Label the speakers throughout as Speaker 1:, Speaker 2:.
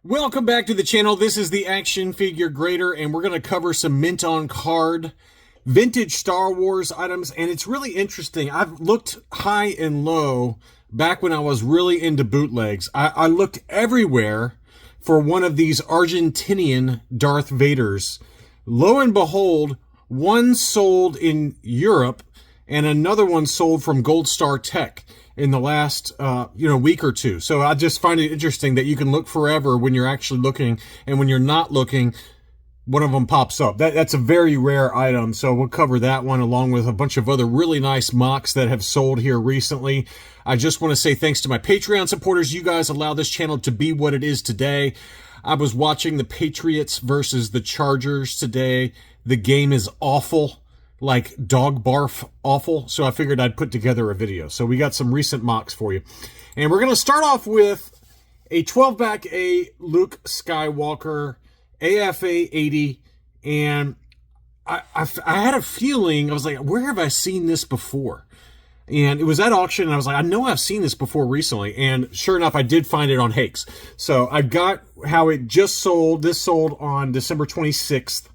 Speaker 1: Welcome back to the channel. This is the Action Figure Grader, and we're going to cover some mint on card vintage Star Wars items. And it's really interesting. I've looked high and low back when I was really into bootlegs. I looked everywhere for one of these Argentinian Darth Vaders. Lo and behold, one sold in Europe and another one sold from Gold Star Tech in the last week or two. So I just find it interesting that you can look forever when you're actually looking, and when you're not looking, one of them pops up. That's a very rare item, so we'll cover that one along with a bunch of other really nice mocks that have sold here recently. I just want to say thanks to my Patreon supporters. You guys allow this channel to be what it is today. I was watching the Patriots versus the Chargers today. The game is awful. Like dog barf awful. So I figured I'd put together a video. So we got some recent mocks for you. And we're going to start off with a 12-back A Luke Skywalker AFA 80. And I had a feeling, I was like, where have I seen this before? And it was at auction, and I was like, I know I've seen this before recently. And sure enough, I did find it on Hakes. So I got how it just sold. This sold on December 26th.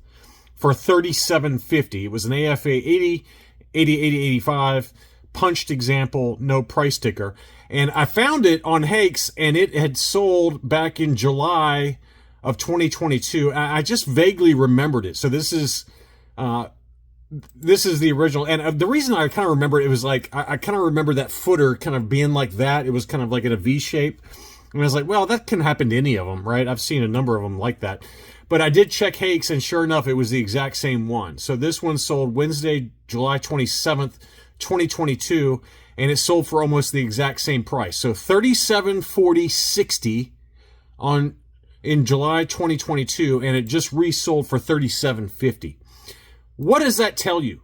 Speaker 1: For $37.50. It was an AFA 80, 80, 80, 85, punched example, no price sticker. And I found it on Hakes, and it had sold back in July of 2022. I just vaguely remembered it. So this is the original. And the reason I kind of remember it was like, I kind of remember that footer kind of being like that. It was kind of like in a V shape. And I was like, well, that can happen to any of them, right? I've seen a number of them like that. But I did check Hakes, and sure enough, it was the exact same one. So this one sold Wednesday, July 27th, 2022, and it sold for almost the exact same price. So $37.40.60 in July 2022, and it just resold for $37.50. What does that tell you?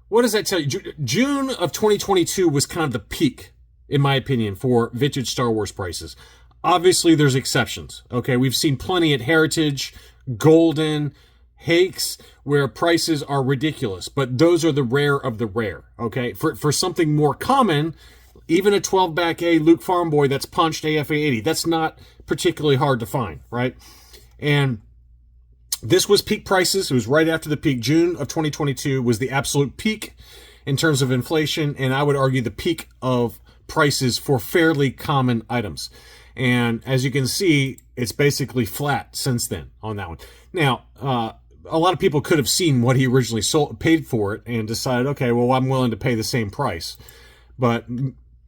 Speaker 1: What does that tell you? June of 2022 was kind of the peak, in my opinion, for vintage Star Wars prices. Obviously, there's exceptions. Okay, we've seen plenty at Heritage, Golden, Hakes, where prices are ridiculous, but those are the rare of the rare. Okay, for something more common, even a 12-back A Luke Farm Boy that's punched AFA 80, that's not particularly hard to find, right? And this was peak prices. It was right after the peak. June of 2022 was the absolute peak in terms of inflation, and I would argue the peak of prices for fairly common items. And as you can see, it's basically flat since then on that one. Now, a lot of people could have seen what he originally paid for it and decided, okay, well, I'm willing to pay the same price. But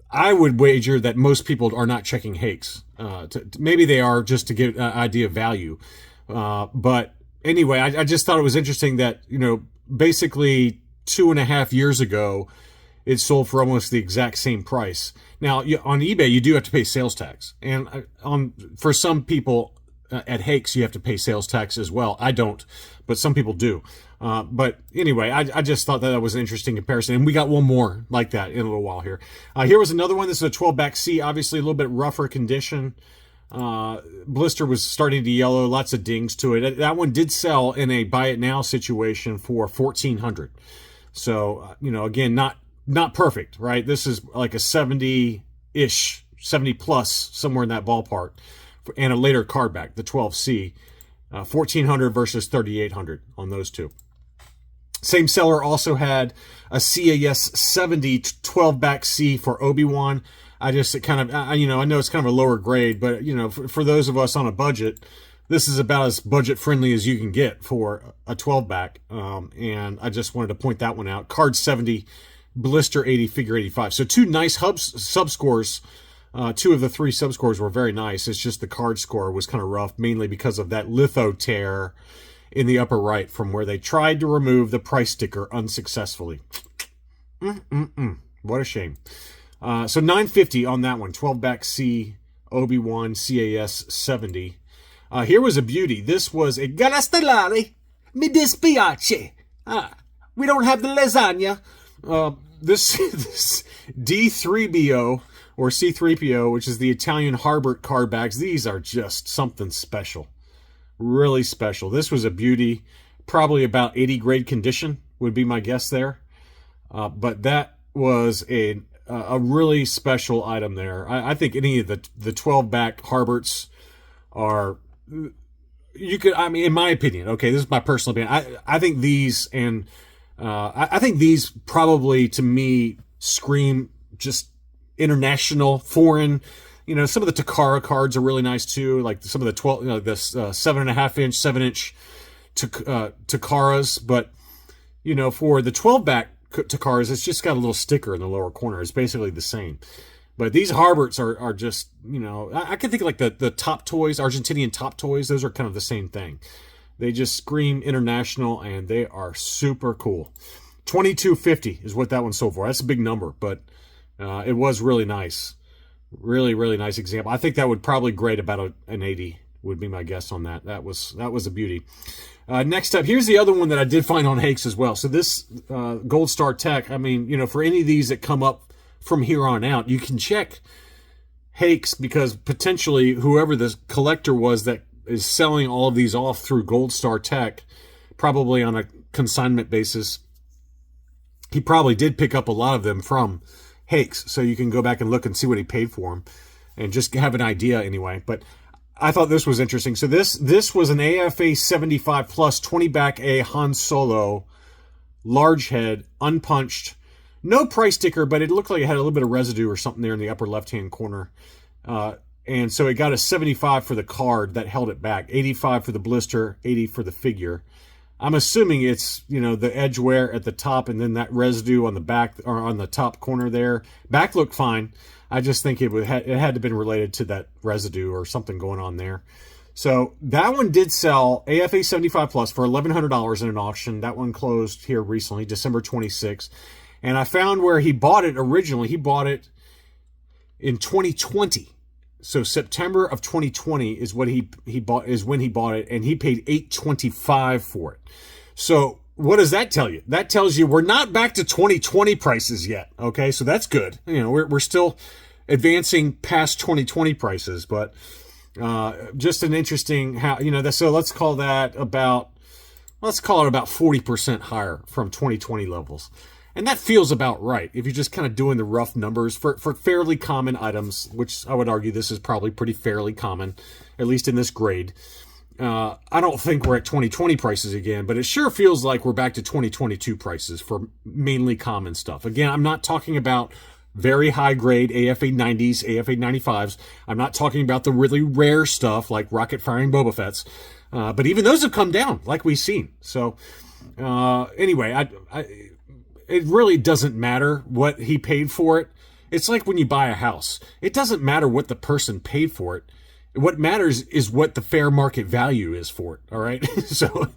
Speaker 1: I would wager that most people are not checking Hakes. Maybe they are just to get an idea of value. But anyway, I just thought it was interesting that, basically 2.5 years ago, it sold for almost the exact same price. Now, on eBay, you do have to pay sales tax. And for some people at Hakes, you have to pay sales tax as well. I don't, but some people do. But anyway, I just thought that was an interesting comparison. And we got one more like that in a little while here. Here was another one. This is a 12-back C, obviously a little bit rougher condition. Blister was starting to yellow, lots of dings to it. That one did sell in a buy it now situation for $1,400. So, again, not perfect, right? This is like a 70-ish, 70 plus, somewhere in that ballpark. And a later card back, the 12C. 1,400 versus 3,800 on those two. Same seller also had a CAS 70 12-back C for Obi-Wan. I know it's kind of a lower grade, but, for those of us on a budget, this is about as budget-friendly as you can get for a 12-back. And I just wanted to point that one out. Card 70, Blister 80, Figure 85. So two nice sub-scores. Two of the three sub-scores were very nice. It's just the card score was kind of rough, mainly because of that litho tear in the upper right from where they tried to remove the price sticker unsuccessfully. What a shame. So $9.50 on that one. 12-back C, Obi-Wan, CAS 70. Here was a beauty. This was a Galastellari. Mi dispiace. We don't have the lasagna. This D3BO or C3PO, which is the Italian Harbert card backs. These are just something special. Really special. This was a beauty. Probably about 80 grade condition would be my guess there. But that was a really special item there. I think any of the 12-back Harberts are you could, I mean, in my opinion, okay, this is my personal opinion. I think these and I think these probably to me scream just international, foreign. You know, some of the Takara cards are really nice too. Like some of the 12, you know, this 7.5-inch, 7-inch Takaras. But you know, for the 12-back Takaras, it's just got a little sticker in the lower corner. It's basically the same. But these Harberts are just, you know, I can think of like the Top Toys, Argentinian Top Toys. Those are kind of the same thing. They just scream international, and they are super cool. $22.50 is what that one sold for. That's a big number, but it was really nice. Really, really nice example. I think that would probably grade about an 80 would be my guess on that. That was a beauty. Next up, here's the other one that I did find on Hakes as well. So this Gold Star Tech, I mean, you know, for any of these that come up from here on out, you can check Hakes, because potentially whoever the collector was that is selling all of these off through Gold Star Tech, probably on a consignment basis, he probably did pick up a lot of them from Hakes. So you can go back and look and see what he paid for them and just have an idea anyway. But I thought this was interesting. So this was an AFA 75 plus 20 back A Han Solo, large head, unpunched. No price sticker, but it looked like it had a little bit of residue or something there in the upper left-hand corner. And so it got a 75 for the card that held it back. 85 for the blister, 80 for the figure. I'm assuming it's, you know, the edge wear at the top and then that residue on the back or on the top corner there. Back looked fine. I just think it had to have been related to that residue or something going on there. So that one did sell AFA 75 plus for $1,100 in an auction. That one closed here recently, December 26th. And I found where he bought it originally. He bought it in 2020. So September of 2020 is what he bought, is when he bought it, and he paid $825 for it. So what does that tell you? That tells you we're not back to 2020 prices yet. Okay, so that's good. You know, we're still advancing past 2020 prices, but just an interesting how, you know, so let's call it about 40% higher from 2020 levels. And that feels about right if you're just kind of doing the rough numbers for fairly common items, which I would argue this is probably pretty fairly common, at least in this grade. I don't think we're at 2020 prices again, but it sure feels like we're back to 2022 prices for mainly common stuff. Again, I'm not talking about very high grade AFA 90s, AFA 95s. I'm not talking about the really rare stuff like rocket firing Boba Fett's. But even those have come down like we've seen. So anyway, it really doesn't matter what he paid for it. It's like when you buy a house. It doesn't matter what the person paid for it. What matters is what the fair market value is for it. All right. So,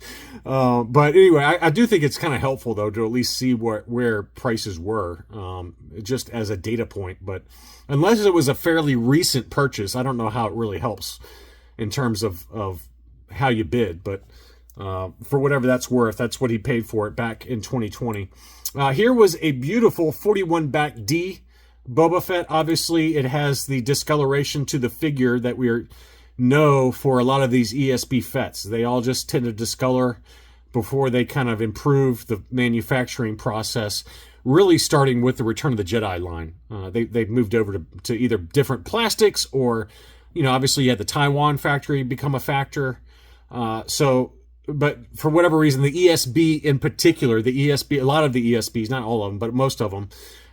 Speaker 1: but anyway, I do think it's kind of helpful though to at least see where prices were, just as a data point. But unless it was a fairly recent purchase, I don't know how it really helps in terms of how you bid. But for whatever that's worth, that's what he paid for it back in 2020. Here was a beautiful 41 back D Boba Fett. Obviously, it has the discoloration to the figure that we know for a lot of these ESB Fetts. They all just tend to discolor before they kind of improve the manufacturing process, really starting with the Return of the Jedi line. They've moved over to either different plastics or, you know, obviously you had the Taiwan factory become a factor. But for whatever reason, the ESB in particular, a lot of the ESBs, not all of them, but most of them,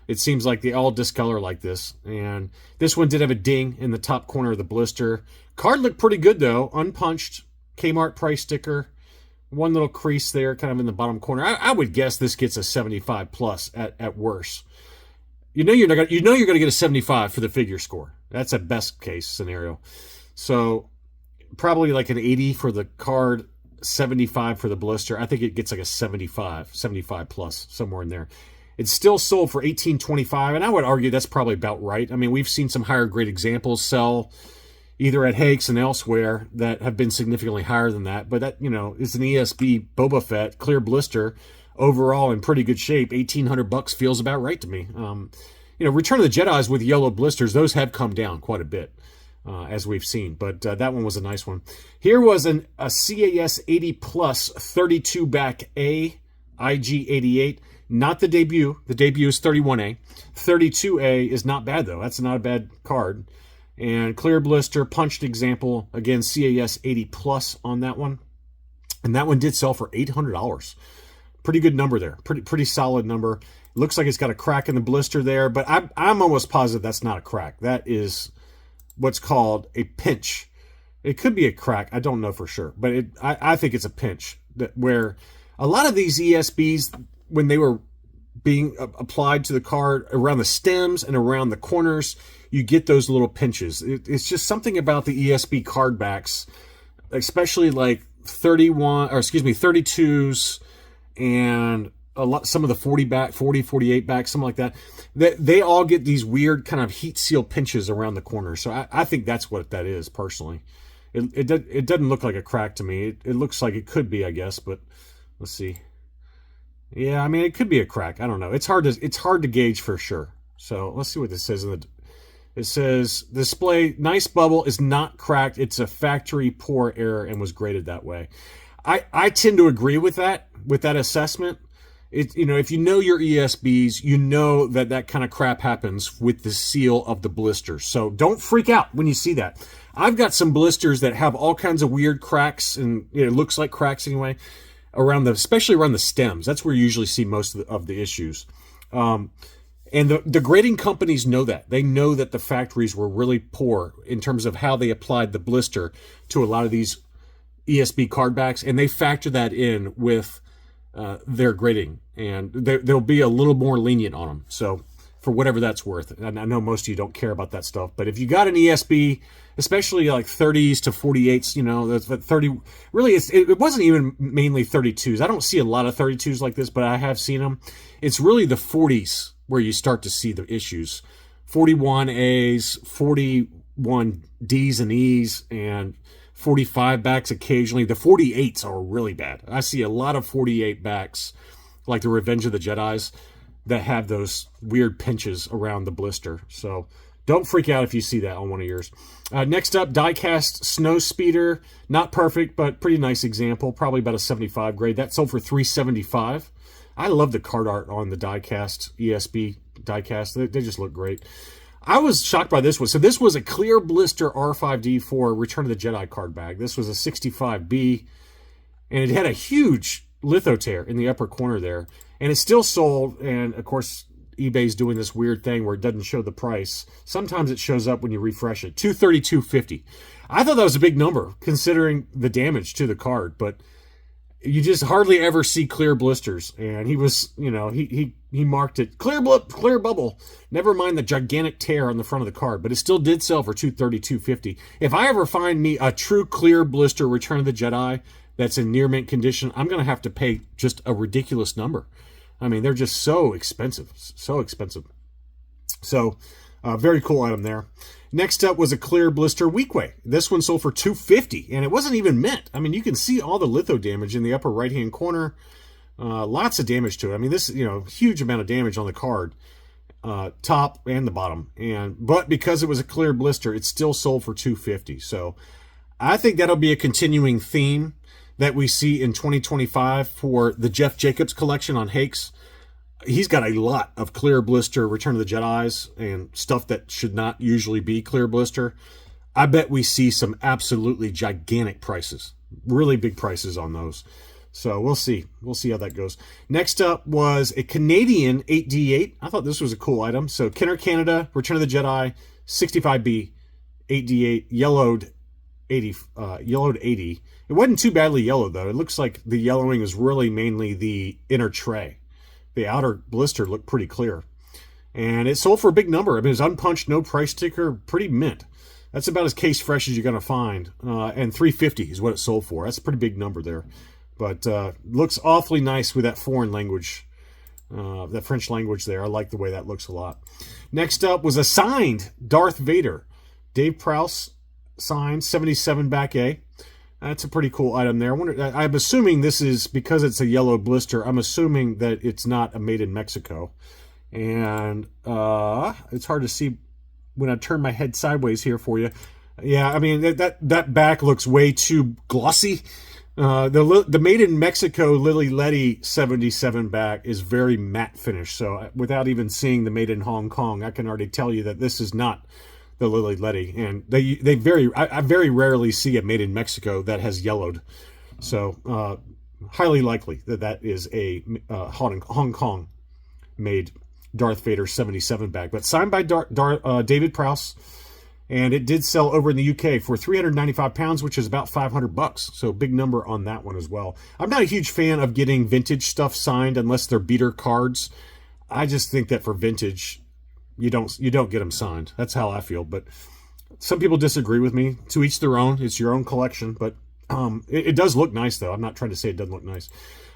Speaker 1: it seems like they all discolor like this. And this one did have a ding in the top corner of the blister. Card looked pretty good, though. Unpunched, Kmart price sticker. One little crease there, kind of in the bottom corner. I would guess this gets a 75 plus at worst. You know you're going to get a 75 for the figure score. That's a best case scenario. So probably like an 80 for the card, 75 for the blister. I think it gets like a 75 plus, somewhere in there. It's still sold for $18.25, and I would argue that's probably about right. I mean, we've seen some higher grade examples sell either at Hakes and elsewhere that have been significantly higher than that. But that, you know, is an ESB Boba Fett clear blister, overall in pretty good shape. $1,800 feels about right to me. You know, Return of the Jedi's with yellow blisters, those have come down quite a bit. As we've seen, but that one was a nice one. Here was a CAS 80 plus 32 back A IG 88, not the debut. The debut is 31A. 32A is not bad though. That's not a bad card. And clear blister, punched example, again, CAS 80 plus on that one. And that one did sell for $800. Pretty good number there. Pretty solid number. Looks like it's got a crack in the blister there, but I'm almost positive that's not a crack. That is what's called a pinch. It could be a crack. I don't know for sure, but I think it's a pinch. Where a lot of these ESBs, when they were being applied to the card around the stems and around the corners, you get those little pinches. It's just something about the ESB card backs, especially like 32s and some of the 48 back, something like that. They all get these weird kind of heat seal pinches around the corners. So I think that's what that is personally. It doesn't look like a crack to me. It looks like it could be, I guess, but let's see. Yeah, I mean, it could be a crack. I don't know. It's hard to gauge for sure. So let's see what this says it says display nice bubble is not cracked. It's a factory pour error and was graded that way. I tend to agree with that assessment. If you know your ESBs, you know that kind of crap happens with the seal of the blisters. So don't freak out when you see that. I've got some blisters that have all kinds of weird cracks, and it looks like cracks anyway, especially around the stems. That's where you usually see most of the issues. And the grading companies know that. They know that the factories were really poor in terms of how they applied the blister to a lot of these ESB card backs, and they factor that in with their grading, and they'll be a little more lenient on them. So for whatever that's worth, and I know most of you don't care about that stuff, but if you got an ESB, especially like 30s to 48s, that's 30. Really, it wasn't even mainly 32s. I don't see a lot of 32s like this, but I have seen them. It's really the 40s where you start to see the issues. 41As, 41Ds and Es, and 45 backs occasionally. The 48s are really bad. I see a lot of 48 backs, like the Revenge of the Jedis, that have those weird pinches around the blister. So don't freak out if you see that on one of yours. Next up, die-cast Snow Speeder. Not perfect, but pretty nice example. Probably about a 75 grade. That sold for $375. I love the card art on the die-cast, ESB die-cast. They just look great. I was shocked by this one. So this was a clear blister R5D4 Return of the Jedi card bag. This was a 65B, and it had a huge litho tear in the upper corner there. And it's still sold, and of course, eBay's doing this weird thing where it doesn't show the price. Sometimes it shows up when you refresh it. $232.50. I thought that was a big number, considering the damage to the card, but you just hardly ever see clear blisters, and he was, he marked it clear bubble. Never mind the gigantic tear on the front of the card, but it still did sell for $232.50. If I ever find me a true clear blister Return of the Jedi that's in near mint condition, I'm going to have to pay just a ridiculous number. I mean, they're just so expensive, so expensive. So, very cool item there. Next up was a clear blister Weequay. This one sold for $250, and it wasn't even mint. I mean, you can see all the litho damage in the upper right-hand corner. Lots of damage to it. I mean, this, huge amount of damage on the card, top and the bottom. But because it was a clear blister, it still sold for $250. So I think that'll be a continuing theme that we see in 2025 for the Jeff Jacobs collection on Hakes. He's got a lot of clear blister Return of the Jedis and stuff that should not usually be clear blister. I bet we see some absolutely gigantic prices, really big prices on those. So we'll see. We'll see how that goes. Next up was a Canadian 8D8. I thought this was a cool item. So Kenner Canada, Return of the Jedi, 65B, 8D8, yellowed 80. It wasn't too badly yellowed, though. It looks like the yellowing is really mainly the inner tray. The outer blister looked pretty clear. And it sold for a big number. I mean, it was unpunched, no price sticker, pretty mint. That's about as case fresh as you're going to find. And $350 is what it sold for. That's a pretty big number there. But looks awfully nice with that foreign language, that French language there. I like the way that looks a lot. Next up was a signed Darth Vader. Dave Prowse signed, 77 back A. That's a pretty cool item there. I'm assuming this is, because it's a yellow blister, I'm assuming that it's not a made in Mexico. And it's hard to see when I turn my head sideways here for you. Yeah, I mean, that back looks way too glossy. The made in Mexico Lily Letty 77 back is very matte finish. So without even seeing the made in Hong Kong, I can already tell you that this is not the Lily Letty, and I very rarely see a made in Mexico that has yellowed. So highly likely that is a Hong Kong made Darth Vader 77 bag, but signed by David Prowse, and it did sell over in the UK for 395 pounds, which is about $500. So big number on that one as well. I'm not a huge fan of getting vintage stuff signed unless they're beater cards. I just think that for vintage, you don't get them signed. That's how I feel. But some people disagree with me. To each their own. It's your own collection. But it does look nice, though. I'm not trying to say it doesn't look nice.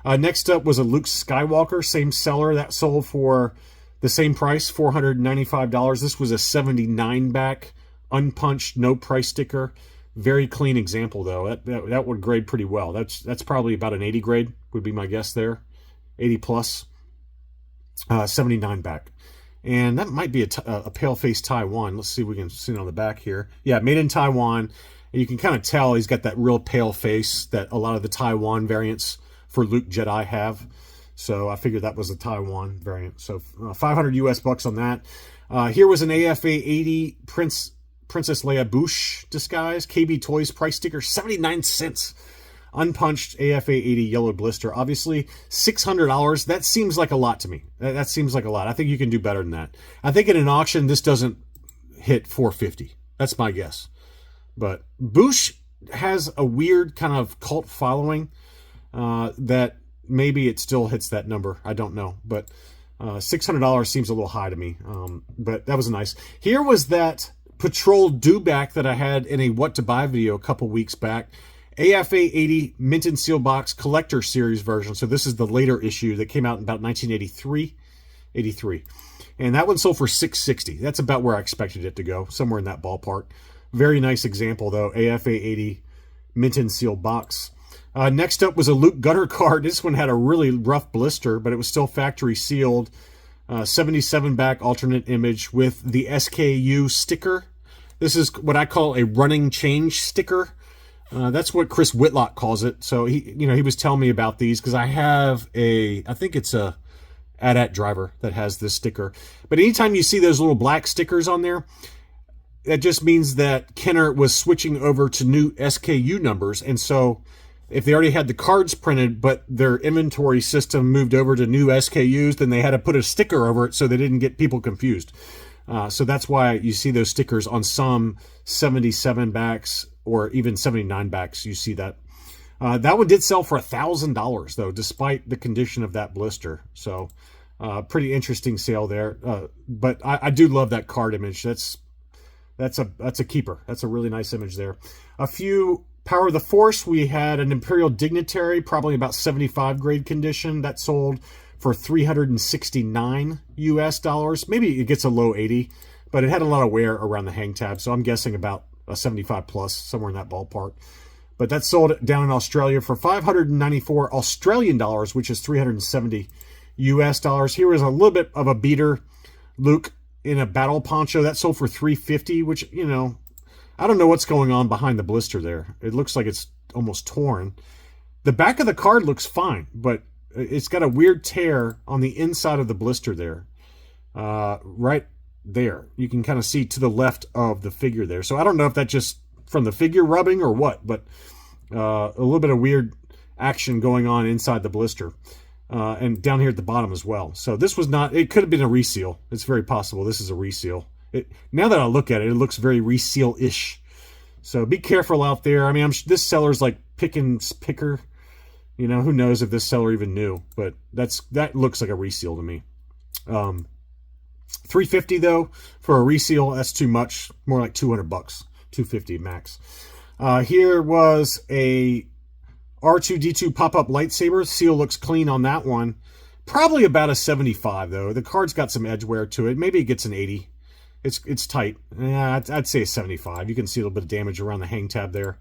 Speaker 1: Next up was a Luke Skywalker, same seller. That sold for the same price, $495. This was a 79 back, unpunched, no price sticker. Very clean example, though. That would grade pretty well. That's probably about an 80 grade, would be my guess there. 80 plus. 79 back. And that might be a pale-faced Taiwan. Let's see if we can see it on the back here. Yeah, made in Taiwan. And you can kind of tell he's got that real pale face that a lot of the Taiwan variants for Luke Jedi have. So I figured that was a Taiwan variant. So 500 US bucks on that. Here was an AFA 80 Princess Leia Bouche disguise. KB Toys price sticker, 79 cents. Unpunched AFA 80 yellow blister. Obviously, $600. That seems like a lot to me. That seems like a lot. I think you can do better than that. I think in an auction, this doesn't hit $450. That's my guess. But Bouche has a weird kind of cult following that maybe it still hits that number. I don't know. But $600 seems a little high to me. But that was nice. Here was that Patrol Dewback that I had in a What to Buy video a couple weeks back. AFA 80 Mint and Seal Box Collector Series version. So this is the later issue that came out in about 1983. And that one sold for $660. That's about where I expected it to go, somewhere in that ballpark. Very nice example, though. AFA 80 Mint and Seal Box. Next up was a Luke Gunner card. This one had a really rough blister, but it was still factory sealed. 77 back alternate image with the SKU sticker. This is what I call a running change sticker. That's what Chris Whitlock calls it. So he was telling me about these because I have I think it's a AT-AT driver that has this sticker. But anytime you see those little black stickers on there, that just means that Kenner was switching over to new SKU numbers. And so if they already had the cards printed, but their inventory system moved over to new SKUs, then they had to put a sticker over it so they didn't get people confused. So that's why you see those stickers on some 77 backs or even 79 backs. You see that. That one did sell for $1,000 though, despite the condition of that blister. So pretty interesting sale there. But I do love that card image. That's a keeper. That's a really nice image there. A few Power of the Force. We had an Imperial Dignitary, probably about 75 grade condition. That sold for $369 US. Maybe it gets a low 80, but it had a lot of wear around the hang tab. So I'm guessing about a 75 plus, somewhere in that ballpark. But that sold down in Australia for 594 Australian dollars, which is 370 US dollars. Here is a little bit of a beater Luke in a battle poncho. That sold for 350, which, I don't know what's going on behind the blister there. It looks like it's almost torn. The back of the card looks fine, but it's got a weird tear on the inside of the blister there. Right there. You can kind of see to the left of the figure there. So I don't know if that's just from the figure rubbing or what, but a little bit of weird action going on inside the blister. And down here at the bottom as well. So this was not, it could have been a reseal. It's very possible this is a reseal. Now that I look at it, it looks very reseal-ish. So be careful out there. I mean, this seller's like Pickens Picker. Who knows if this seller even knew, but that looks like a reseal to me. $350 though for a reseal, that's too much. More like $200, $250 max. Here was a R2-D2 pop-up lightsaber. Seal looks clean on that one. Probably about a 75 though. The card's got some edge wear to it. Maybe it gets an 80. It's tight. Yeah, I'd say a 75. You can see a little bit of damage around the hang tab there.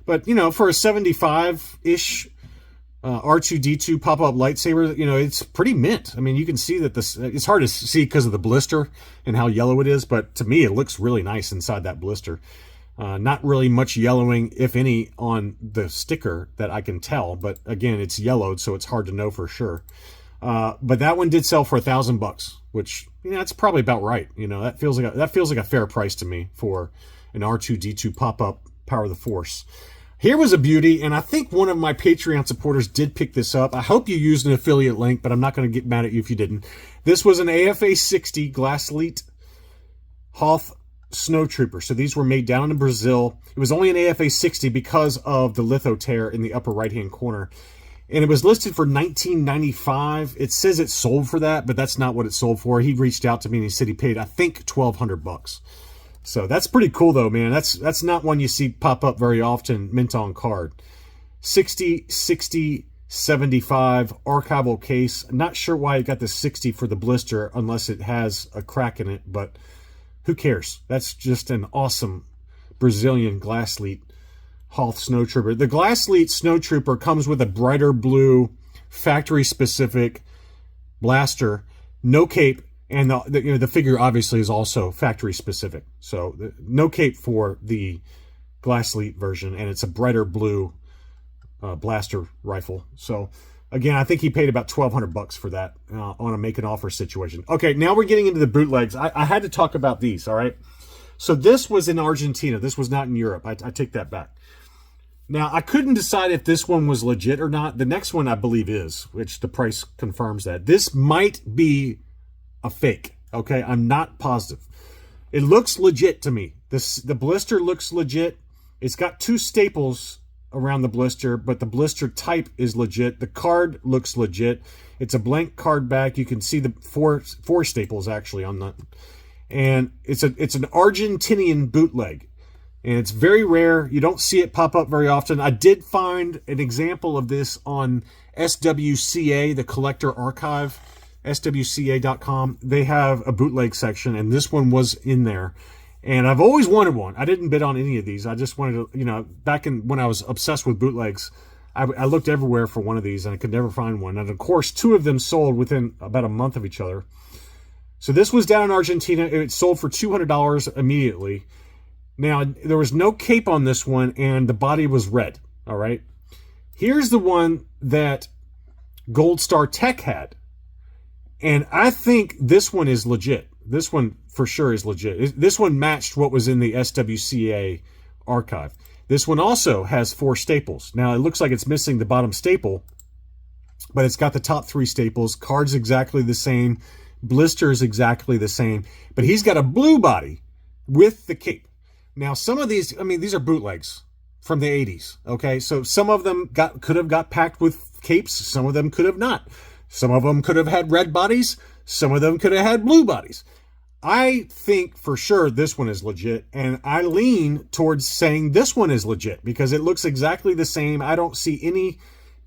Speaker 1: But, for a 75-ish R2-D2 pop-up lightsaber, it's pretty mint. I mean, you can see that it's hard to see because of the blister and how yellow it is, but to me, it looks really nice inside that blister. Not really much yellowing, if any, on the sticker that I can tell, but again, it's yellowed, so it's hard to know for sure. But that one did sell for $1,000, which, that's probably about right. That feels like a fair price to me for an R2-D2 pop-up Power of the Force. Here was a beauty, and I think one of my Patreon supporters did pick this up. I hope you used an affiliate link, but I'm not going to get mad at you if you didn't. This was an AFA 60 Glassleet Hoth Snow Trooper. So these were made down in Brazil. It was only an AFA 60 because of the litho tear in the upper right-hand corner. And it was listed for $19.95. It says it sold for that, but that's not what it sold for. He reached out to me and he said he paid, I think, $1,200. So that's pretty cool, though, man. That's not one you see pop up very often, mint on card. 60, 75 archival case. I'm not sure why it got the 60 for the blister unless it has a crack in it, but who cares? That's just an awesome Brazilian Glassleet Hoth Snow Trooper. The Glassleet Snow Trooper comes with a brighter blue factory-specific blaster, no cape, and the figure obviously is also factory-specific. So no cape for the Glassleet version, and it's a brighter blue blaster rifle. So again, I think he paid about $1,200 for that on a make an offer situation. Okay, now we're getting into the bootlegs. I had to talk about these, all right? So this was in Argentina. This was not in Europe. I take that back. Now, I couldn't decide if this one was legit or not. The next one, I believe, is, which the price confirms that. This might be a fake, okay? I'm not positive. It looks legit to me. The blister looks legit. It's got 2 staples around the blister, but the blister type is legit. The card looks legit. It's a blank card back. You can see the four staples actually on that. And it's an Argentinian bootleg. And it's very rare. You don't see it pop up very often. I did find an example of this on SWCA, the collector archive, swca.com. They have a bootleg section, and this one was in there. And I've always wanted one. I didn't bid on any of these. I just wanted to, back when I was obsessed with bootlegs, I looked everywhere for one of these, and I could never find one. And of course, 2 of them sold within about a month of each other. So this was down in Argentina. It sold for $200 immediately. Now, there was no cape on this one, and the body was red, all right? Here's the one that Gold Star Tech had, and I think this one is legit. This one for sure is legit. This one matched what was in the SWCA archive. This one also has 4 staples. Now, it looks like it's missing the bottom staple, but it's got the top 3 staples. Card's exactly the same. Blister is exactly the same, but he's got a blue body with the cape. Now, some of these, these are bootlegs from the 80s, okay? So some of them could have got packed with capes. Some of them could have not. Some of them could have had red bodies. Some of them could have had blue bodies. I think for sure this one is legit, and I lean towards saying this one is legit because it looks exactly the same. I don't see any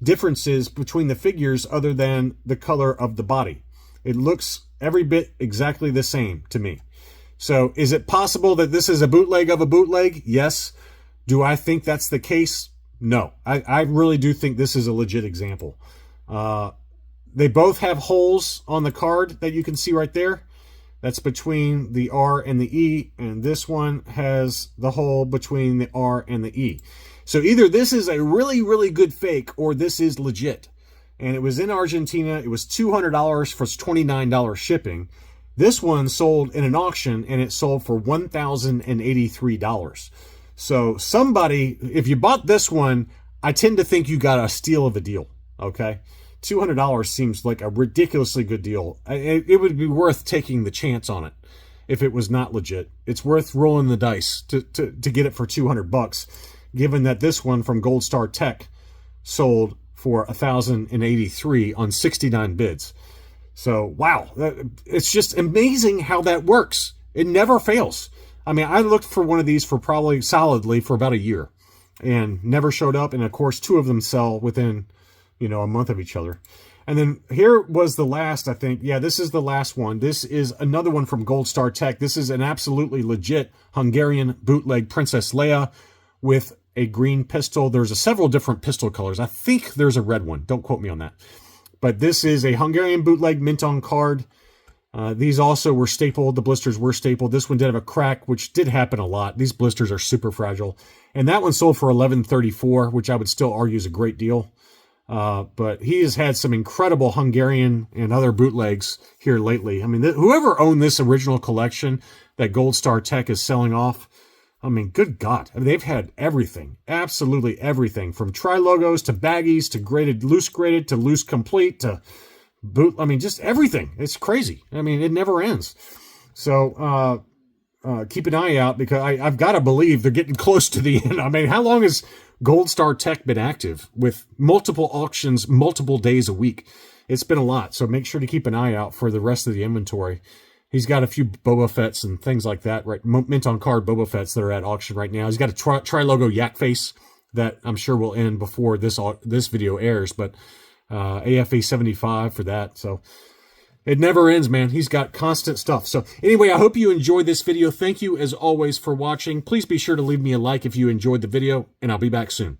Speaker 1: differences between the figures other than the color of the body. It looks every bit exactly the same to me. So is it possible that this is a bootleg of a bootleg? Yes. Do I think that's the case? No. I really do think this is a legit example. They both have holes on the card that you can see right there. That's between the R and the E, and this one has the hole between the R and the E. So either this is a really, really good fake or this is legit. And it was in Argentina. It was $200 for $29 shipping. This one sold in an auction, and it sold for $1,083. So somebody, if you bought this one, I tend to think you got a steal of a deal, okay? $200 seems like a ridiculously good deal. It would be worth taking the chance on it if it was not legit. It's worth rolling the dice to get it for $200, given that this one from Gold Star Tech sold for $1,083 on 69 bids. So, wow, it's just amazing how that works. It never fails. I looked for one of these for probably solidly for about a year and never showed up. And of course, 2 of them sell within, a month of each other. And then here was the last, I think. Yeah, this is the last one. This is another one from Gold Star Tech. This is an absolutely legit Hungarian bootleg Princess Leia with a green pistol. There's several different pistol colors. I think there's a red one. Don't quote me on that. But this is a Hungarian bootleg mint on card. These also were stapled. The blisters were stapled. This one did have a crack, which did happen a lot. These blisters are super fragile. And that one sold for $1,134, which I would still argue is a great deal. But he has had some incredible Hungarian and other bootlegs here lately. I mean, whoever owned this original collection that Gold Star Tech is selling off, I mean, good God. I mean, they've had everything, absolutely everything, from tri-logos to baggies to loose graded to loose complete to boot. I mean, just everything. It's crazy. I mean, it never ends. So keep an eye out, because I've got to believe they're getting close to the end. I mean, how long has Gold Star Tech been active with multiple auctions, multiple days a week? It's been a lot. So make sure to keep an eye out for the rest of the inventory. He's got a few Boba Fetts and things like that, right? Mint on card Boba Fetts that are at auction right now. He's got a tri-logo yak face that I'm sure will end before this video airs, but AFA 75 for that. So it never ends, man. He's got constant stuff. So anyway, I hope you enjoyed this video. Thank you, as always, for watching. Please be sure to leave me a like if you enjoyed the video, and I'll be back soon.